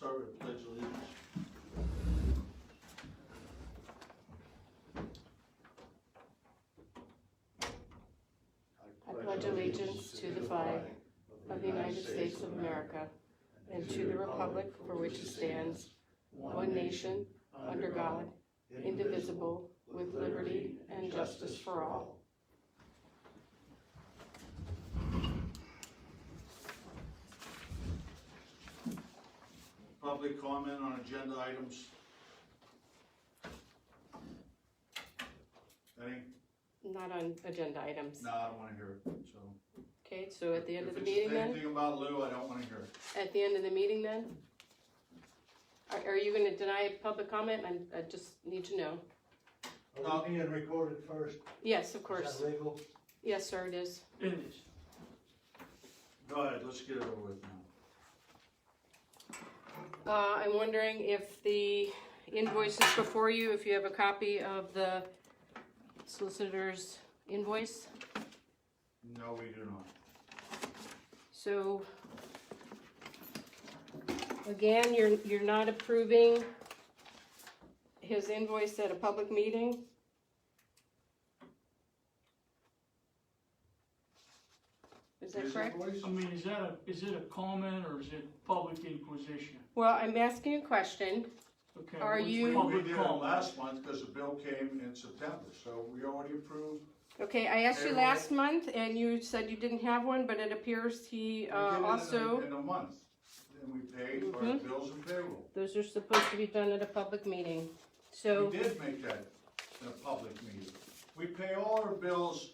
start with pledge allegiance. I pledge allegiance to the flag of the United States of America and to the republic for which it stands, one nation, under God, indivisible, with liberty and justice for all. Public comment on agenda items. Any? Not on agenda items. No, I don't wanna hear it, so. Okay, so at the end of the If meeting it's then? anything about Lou, I don't wanna hear it. At the end of the meeting then? Are you gonna deny public comment? I just need to know. Are we being recorded first? Yes, of Is course. that legal? Yes, sir, it is. It is. Go ahead, let's get it over with now. I'm wondering if the invoice is before you, if you have a copy of the solicitor's invoice. No, we do not. So, again, you're not approving his invoice at a public meeting? Is that His correct? invoice? I mean, is it a comment or is it public inquisition? Well, I'm asking you a question. Okay. Are what's you- We public did it comment? last month because the bill came in September, so we already approved. Okay, I asked you Payroll. last month and you said you didn't have one, but it appears he We did it also, in a month, and we paid for Mhm. bills and payroll. those are supposed to be done at a public meeting. So, We did make that in a public meeting. We pay all our bills,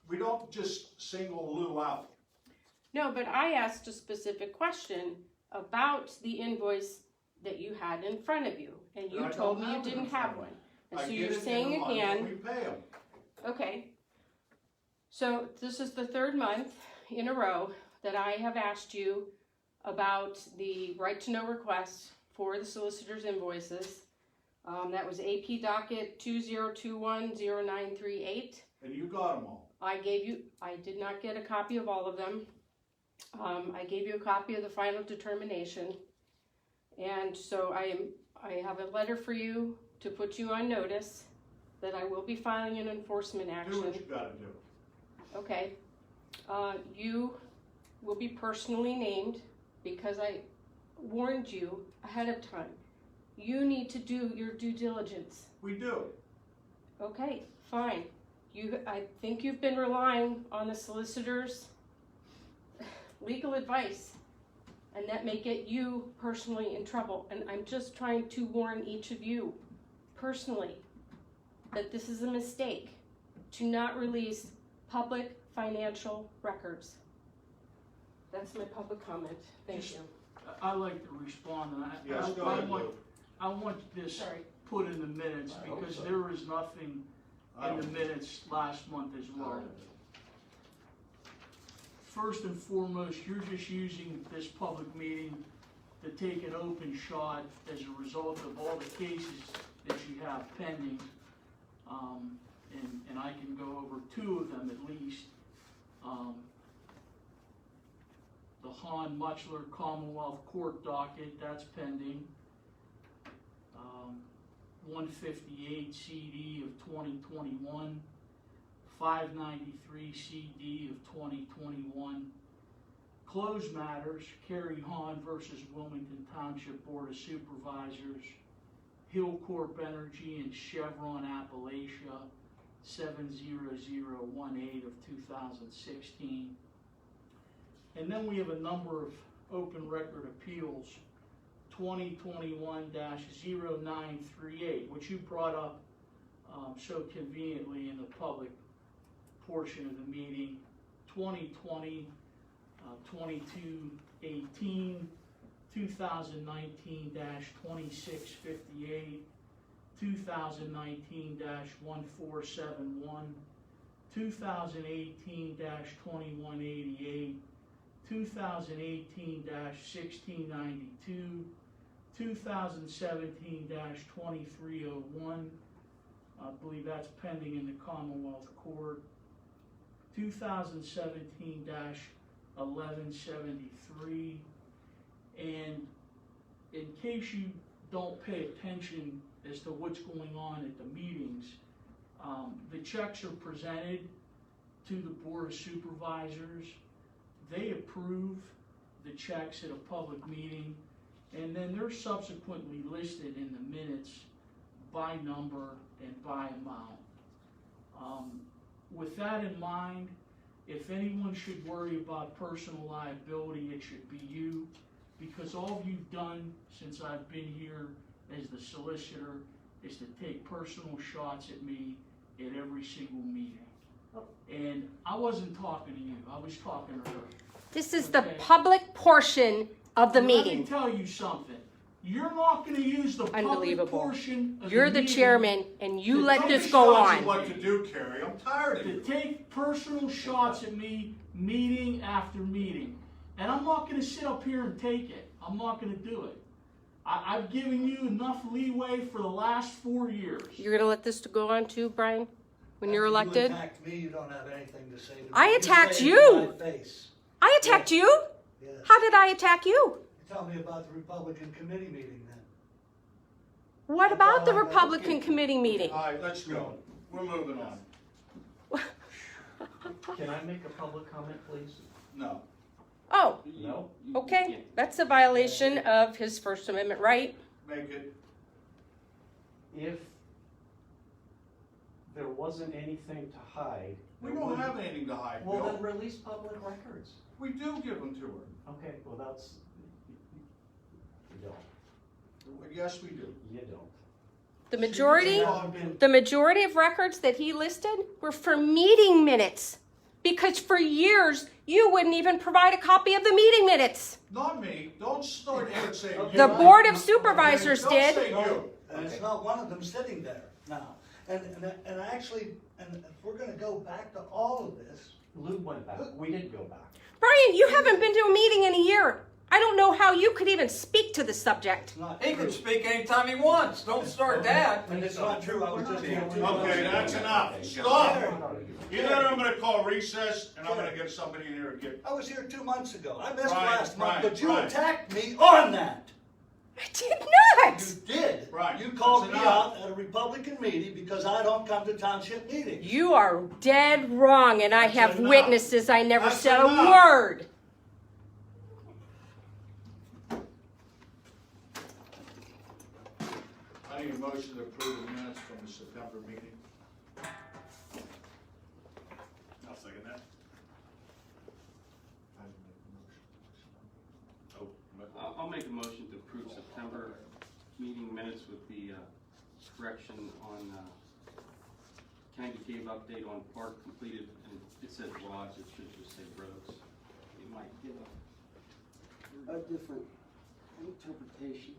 we don't just single Lou out. no, but I asked a specific question about the invoice that you had in front of you, and And you I told don't me you have it in didn't front have of me. one. And I so get you're it in saying a month, again, and we pay them. okay. So this is the third month in a row that I have asked you about the right to know request for the solicitor's invoices. That was AP docket 20210938. And you got them all. I did not get a copy of all of them. I gave you a copy of the final determination. And so I have a letter for you to put you on notice that I will be filing an enforcement Do action. what you gotta do. Okay. You will be personally named because I warned you ahead of time. You need to do your due diligence. We do. Okay, fine. I think you've been relying on the solicitor's legal advice, and that may get you personally in trouble. And I'm just trying to warn each of you personally that this is a mistake to not release public financial records. That's my public comment. Thank you. I'd like to respond to that. Yes, go I ahead, want- Lou. I want this Sorry. put in the minutes I hope because so. there was nothing I in the don't- minutes last month as well. First and foremost, you're just using this public meeting to take an open shot as a result of all the cases that you have pending. And I can go over two of them at least. The Han Muchler Commonwealth Court docket, that's pending. 158 CD of 2021. 593 CD of 2021. Closed matters, Kerry Hahn versus Wilmington Township Board of Supervisors, Hillcorp Energy and Chevron Appalachia, 70018 of 2016. And then we have a number of open record appeals, 2021-0938, which you brought up so conveniently in the public portion of the meeting, 2020, 2218, 2019-2658, 2019-1471, 2018-2188, 2018-1692, 2017-2301, I believe that's pending in the Commonwealth Court, 2017-1173, and in case you don't pay attention as to what's going on at the meetings, the checks are presented to the Board of Supervisors. They approve the checks at a public meeting, and then they're subsequently listed in the minutes by number and by amount. With that in mind, if anyone should worry about personal liability, it should be you, because all you've done since I've been here as the solicitor is to take personal shots at me at every single meeting. And I wasn't talking to you, I was talking to her. This is the Okay. public portion of the Let me meeting. tell you something. You're not gonna use the public Unbelievable. portion of You're the meeting chairman, and you to let take this Just go tells you on. what to do, Carrie, I'm tired of to you. take personal shots at me meeting after meeting. And I'm not gonna sit up here and take it. I'm not gonna do it. I've given you enough leeway for the last 4 years. You're gonna let this go on too, Brian, when you're elected? You attacked me, you don't have anything to say to me. I attacked say it you. to my face. I attacked you? Yes. How did I attack you? You tell me about the Republican committee meeting then. What That's about all the I'm Republican looking. committee meeting? All right, let's go. We're moving on. Can I make a public comment, please? No. Oh, No? okay, that's a violation of his First Amendment right. Make it, If there wasn't anything to hide. we there don't wouldn't- have anything to hide, Well, then Bill. release public records. We do give them to her. Okay, well, that's, you don't, Yes, we do. you don't. The majority, You haven't been- the majority of records that he listed were for meeting minutes. Because for years, you wouldn't even provide a copy of the meeting minutes. Not me. Don't start here saying you. The Board of Supervisors Don't did. say you. And it's not one of them sitting there now. And actually, and if we're gonna go back to all of this, Lou went back, we didn't go back. Brian, you haven't been to a meeting in a year. I don't know how you could even speak to the subject. it's not He true. can speak anytime he wants. Don't start that. And it's not true, I was just here 2 months Okay, ago. that's enough. Stop. Either I'm gonna call recess and I'm gonna get somebody in here to get, I was here 2 months ago. I missed Right, last month, right, but you right. attacked me on that. I did You not. did. Right, You called that's me enough. out at a Republican meeting because I don't come to township meetings. You are dead wrong, and I That's have enough. witnesses. I never That's said enough. a word. I need a motion to approve the minutes from the September meeting. I'll second that. I'll make a motion to approve September meeting minutes with the correction on County Cave update on park completed, and it says rods, it should just say roads. It might give a different interpretation,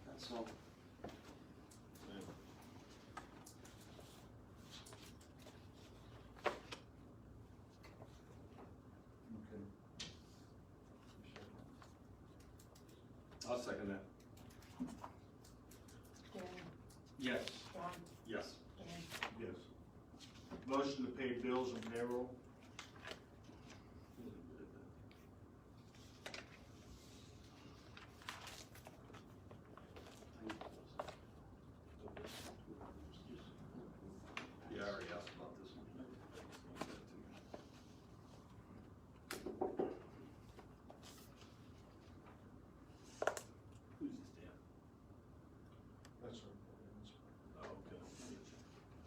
that's all. Okay. I'll second that. Yes. Yes. Yes. Motion to pay bills and payroll. Yeah, I already asked about this one. Who's this, Dan? That's right. Oh, okay.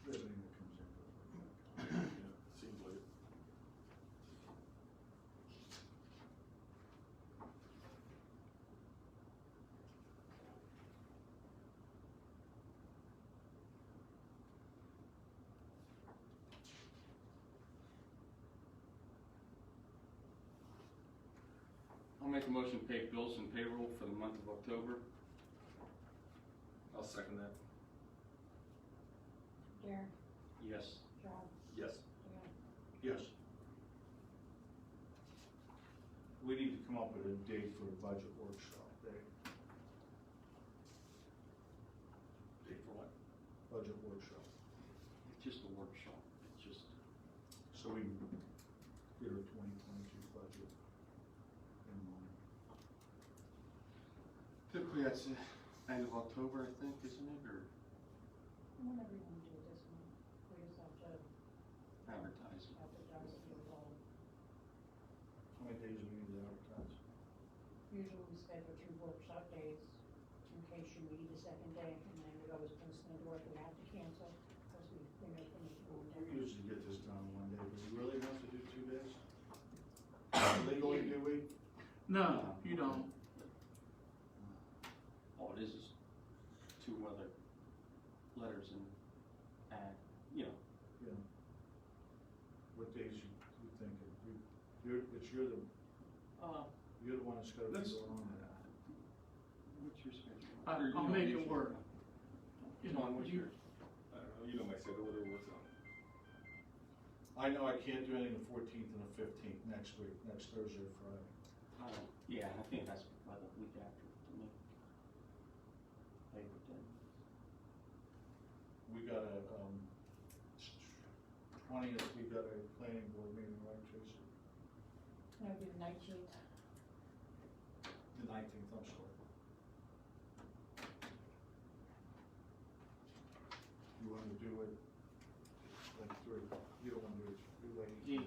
Everything that comes in. Yeah, seems like it. I'll make a motion to pay bills and payroll for the month of October. I'll second that. Yes. Yes. Yes. We need to come up with a date for a budget workshop day, Date for what? budget workshop, It's just a workshop, it's just, so we can get our 2022 budget in mind. it's end of October, I think, isn't it, or Whenever you want to do this one, we just have to advertise? advertise it with all. How many days do we need to advertise? Usually we schedule 2 workshop days in case you need a second day, and then it always comes into work, we have to cancel, because we make them each one We day. usually get this done in 1 day, but we really have to do 2 days? Legally, do we? No, you don't. All it is 2 other letters and add, you know. Yeah. What days you thinking? You're the one that's gotta be Let's- going on that. What's your schedule? I- Or you I'll don't make it usually- work. You know, Tom, what's you- yours? I don't know, you know my schedule, whatever works out. I know I can't do anything the 14th and the 15th next week, next Thursday or Friday. Yeah, I think that's by the week after, to me. Labor Day. We got a, 20th, we got a planning board meeting, right, Tracy? That would be the 19th. The 19th, I'm sorry. You wanna do it like 3, you don't wanna do it too late. Yeah.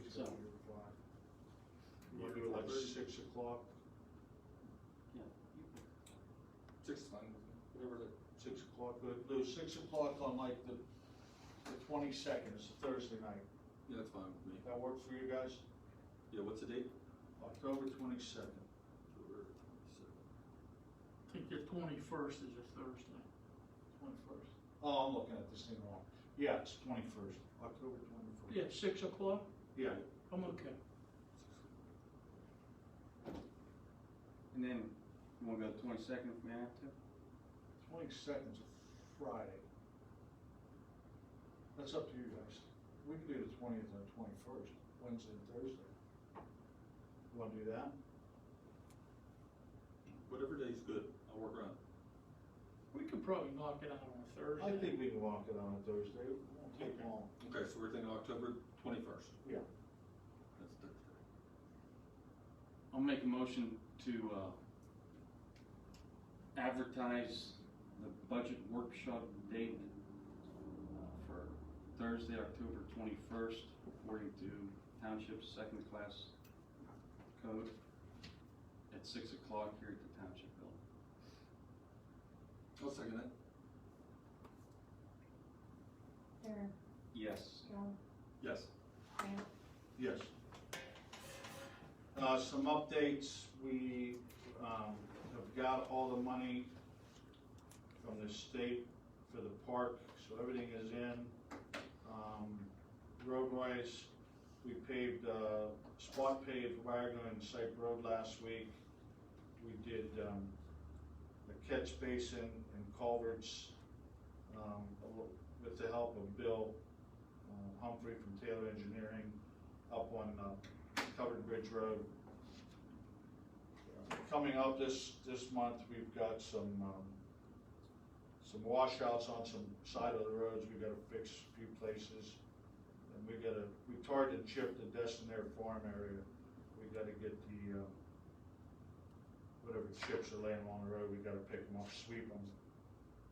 He's So- got to be 5. You wanna do it like 6 o'clock, Yeah. 6 is fine with me, whatever the, 6 o'clock, do 6 o'clock on like the 22nd, it's a Thursday night. yeah, that's fine with me. That work for you guys? Yeah, what's the date? October 22nd. October 22nd. I think the 21st is a Thursday. 21st. Oh, I'm looking at this thing wrong. Yeah, it's 21st, October 21st. Yeah, 6 o'clock, Yeah. I'm okay. And then, you wanna go to 22nd if we have to? 22nd's a Friday. That's up to you guys. We can do the 20th and the 21st, Wednesday and Thursday. You wanna do that? Whatever day's good, I'll work around it. We could probably knock it out on a Thursday. I think we can walk it on a Thursday, it won't take long. Okay, so we're thinking October 21st. Yeah. That's Thursday. I'll make a motion to, advertise the budget workshop date, for Thursday, October 21st, according to Township's second class code, at 6 o'clock here at the Township building. I'll second that. Darren, Yes. John, Yes. Dan, Yes. Some updates, we, have got all the money from the state for the park, so everything is in. Roadways, we paved, spot paved Wagner and Syke Road last week. We did, the catch basin and culverts, with the help of Bill Humphrey from Taylor Engineering, up on, Covered Bridge Road. Coming up this month, we've got some washouts on some side of the roads, we gotta fix a few places. And we tarred and chipped the Destinaire Farm area, we gotta get the, whatever chips are laying along the road, we gotta pick them up, sweep them.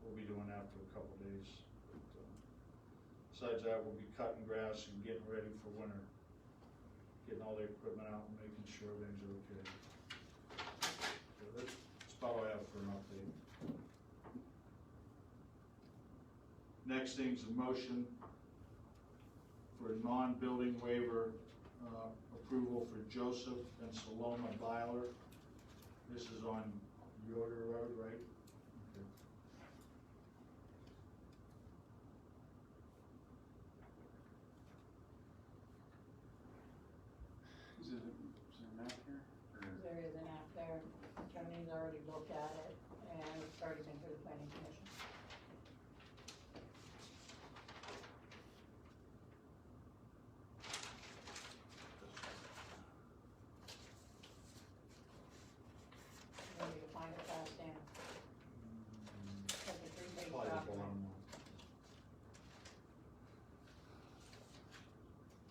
We'll be doing that for a couple days. But, besides that, we'll be cutting grass and getting ready for winter. Getting all the equipment out and making sure everything's okay. So that's about all I have for an update. Next thing's a motion for a non-building waiver, approval for Joseph and Saloma Byler. This is on Yoder Road, right? Okay. Is there a map here? Or- there is an app there, Tony's already looked at it, and it's already been through the planning commission. You want me to find it fast, Dan? It's like a 3-page Probably the document. bottom one.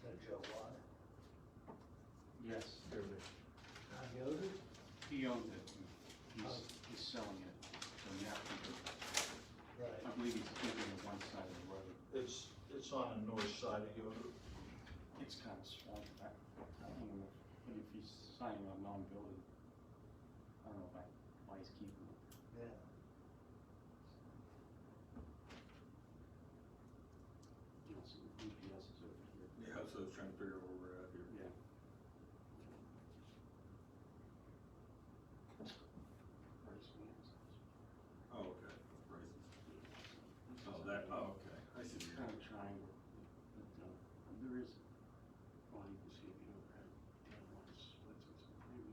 That Joe Watt. Yes, There it is. Yoder? he owns it. He's selling side are you on? It's kind of swamped. I don't know if he's signing on non-building. I don't know why he's keeping it. Yeah. You know, so the UPS is over here. Yeah, so I was trying to figure out where we're at here. Yeah. Price man's. Oh, okay, right. Oh, that, oh, okay, I see. It's kind of triangle, but, there is, well, you can see if you don't have, the other one splits with some maybe.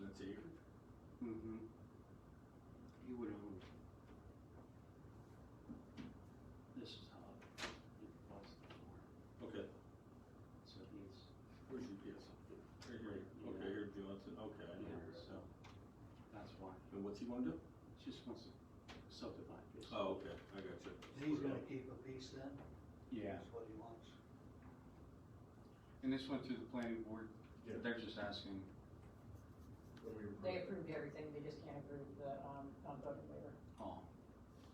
That's acre? Mm-hmm. He would own. This is how it was before, Okay, so he's, where's UPS? Right here, Yeah. okay, here, Johnson, okay, I know yeah, where you're at. so, that's why, And what's he wanna do? just wants to subdivide this. Oh, okay, I got you. He's gonna keep a piece then? Yeah, That's what he wants. and this went to the planning board, Yeah. they're just asking, What we They approved. approved everything, they just can't approve the, non-voting waiver. oh,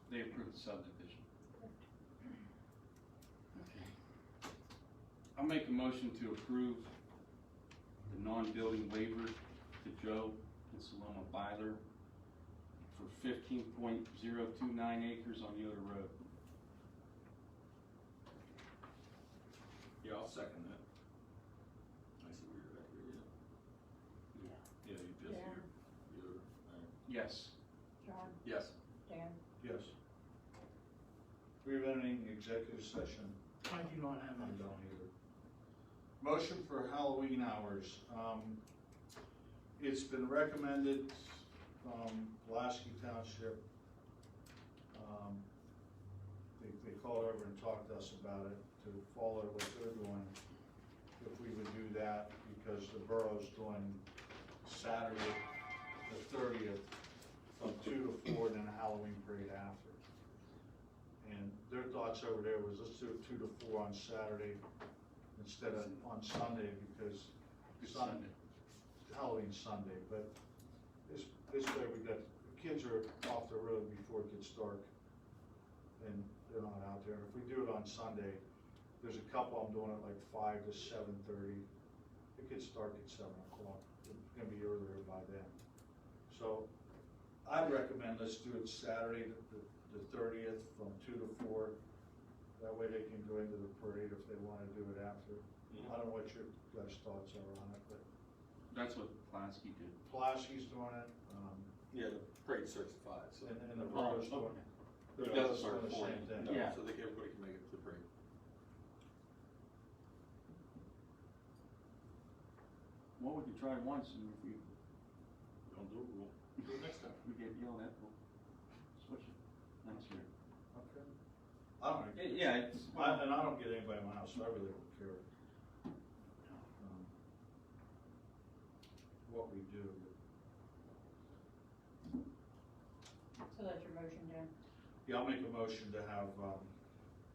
they approved the subdivision. Okay. I'll make a motion to approve the non-building waiver to Joe and Saloma Byler for 15.029 acres on Yoder Road. Yeah, I'll second that. I see where you're at here, Yeah. yeah. Yeah, UPS Yeah. here, you're, Yes. John, yes. Dan, Yes. We have any executive session? I do not have I any. don't either. Motion for Halloween hours. It's been recommended from Pulaski Township. They called over and talked to us about it, to follow what they're doing, if we would do that, because the borough's doing Saturday, the 30th, from 2 to 4, then a Halloween parade after. And their thoughts over there was, let's do it 2 to 4 on Saturday instead of on Sunday, because Good Sunday, Halloween Sunday, but this way we got, the kids are off the road before it gets dark, and they're not out there. If we do it on Sunday, there's a couple I'm doing it like 5 to 7:30. It gets dark at 7 o'clock. It's gonna be earlier by then. So I'd recommend let's do it Saturday, the 30th, from 2 to 4. That way they can go into the parade if they wanna do it after. I don't know what your guys' thoughts are on it, but That's what Pulaski did. Pulaski's doing it, Yeah, the parade starts at 5, so. and the borough's doing Okay. it. It They're doesn't both start doing at the 4. same thing. No, Yeah. so they, everybody can make it to the parade. Well, we could try once, and if we Don't do it, we'll do it next time. we get yelled at, we'll switch it next year. Okay. I don't know. Yeah, it's, And I don't get anybody in my house, so I really don't care. What we do. so that's your motion, Dan? Yeah, I'll make a motion to have,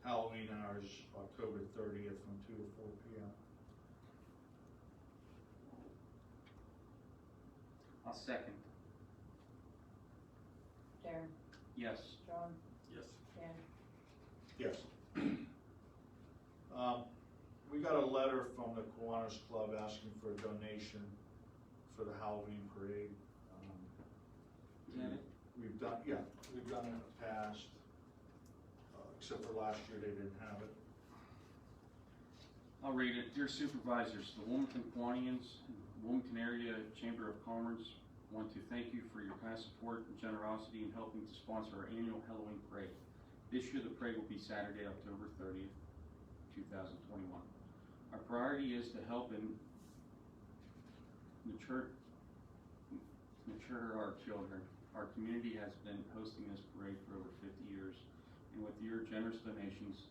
Halloween hours, October 30th, from 2 to 4 p.m. I'll second. Darren, Yes. John, Yes. Dan, Yes. We got a letter from the Kiwanis Club asking for a donation for the Halloween parade. Is that it? We've done it in the past, except for last year, they didn't have it. I'll read it. Dear Supervisors, the Wilmington Quanians, Wilmington Area Chamber of Commerce want to thank you for your past support and generosity in helping to sponsor our annual Halloween parade. This year, the parade will be Saturday, October 30th, 2021. Our priority is to help and mature our children. Our community has been hosting this parade for over 50 years, and with your generous donations,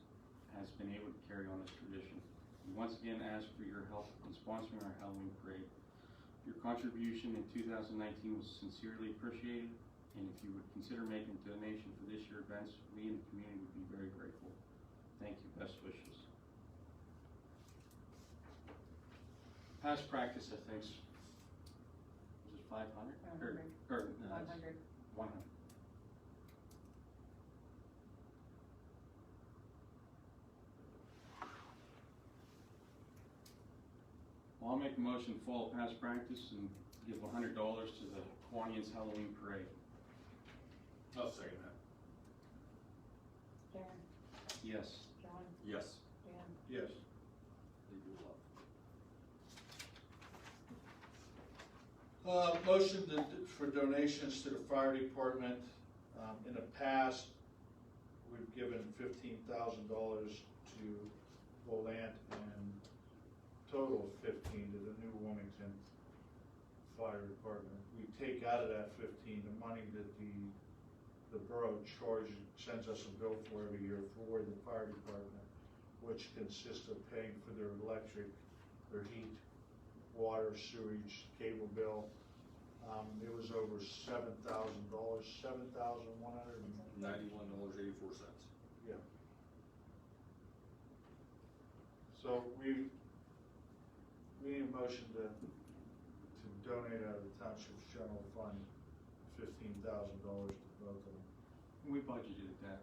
has been able to carry on this tradition. We once again ask for your help in sponsoring our Halloween parade. Your contribution in 2019 was sincerely appreciated, and if you would consider making a donation for this year's events, we in the community would be very grateful. Thank you, best wishes. Past practice, I think, was it 500? 100. Or, no, 100. 100. Well, I'll make a motion to follow past practice and give $100 to the Kiwanis Halloween Parade. I'll second that. Darren, Yes. John, Yes. Dan, Yes. Motion for donations to the fire department. In the past, we've given $15,000 to Volant and total 15 to the new Wilmington Fire Department. We take out of that 15 the money that the borough charges, sends us a bill for every year for the fire department, which consists of paying for their electric, their heat, water, sewage, cable bill. It was over $7,000, $7,100. $91.84. Yeah. So we need a motion to donate out of the township's general fund $15,000 to both of them. We budgeted that.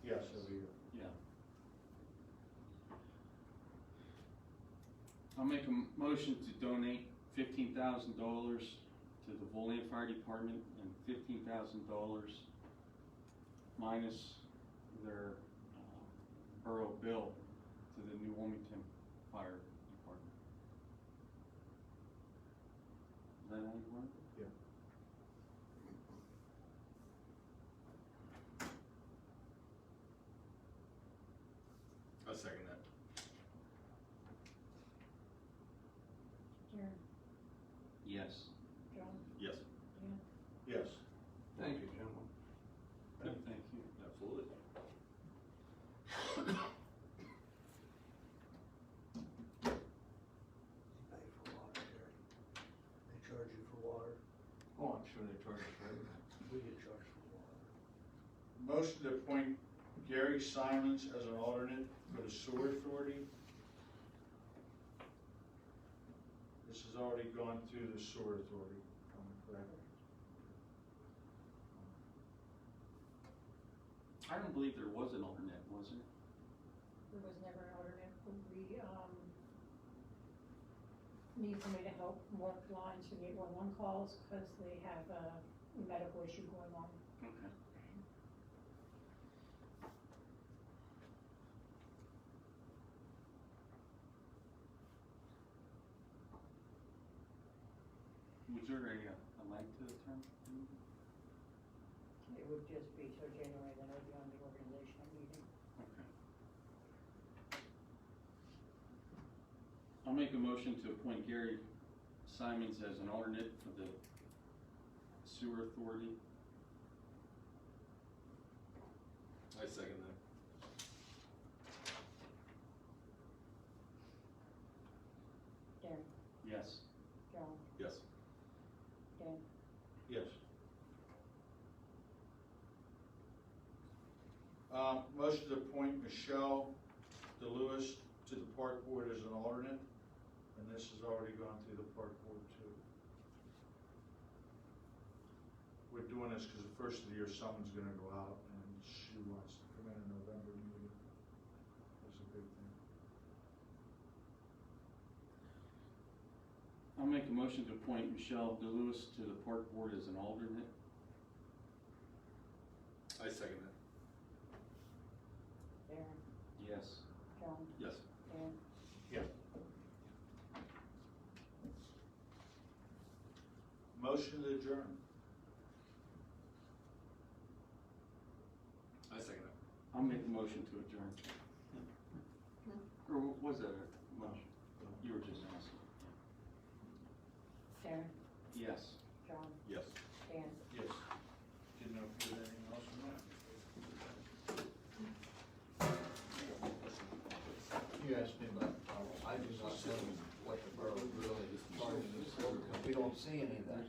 Yes, every year. Yeah. I'll make a motion to donate $15,000 to the Volant Fire Department and $15,000 minus their borough bill to the new Wilmington Fire Department. Is that how you want it? Yeah. I'll second that. Darren, Yes. John, Yes. Dan, Yes. Thank you, gentlemen. Thank you. Absolutely. You pay for water, Gary. They charge you for water. Oh, I'm sure they charge us for everything. We get charged for water. Motion to appoint Gary Simons as an alternate for the sewer authority. This has already gone through the sewer authority, am I correct? I don't believe there was an alternate, was there? there was never an alternate, we, need somebody to help work lines for the 811 calls, because they have a medical issue going on. Okay. Was there a length to the term? It would just be till January, then it would be on the organizational meeting. Okay. I'll make a motion to appoint Gary Simons as an alternate for the sewer authority. I second that. Darren, Yes. John, Yes. Dan, Yes. Motion to appoint Michelle DeLewis to the park board as an alternate, and this has already gone through the park board too. We're doing this because the first of the year someone's gonna go out and she wants to come in November meeting. That's a big thing. I'll make a motion to appoint Michelle DeLewis to the park board as an alternate. I second that. Darren, Yes. John, Yes. Dan, Yeah. Motion to adjourn. I second that. I'll make the motion to adjourn. Or was that a motion? You were just asking. Darren, Yes. John, Yes. Dan. Yes. Didn't know if you had anything else or not. You asked me about, I do not know what the borough really charges, we don't see any of that.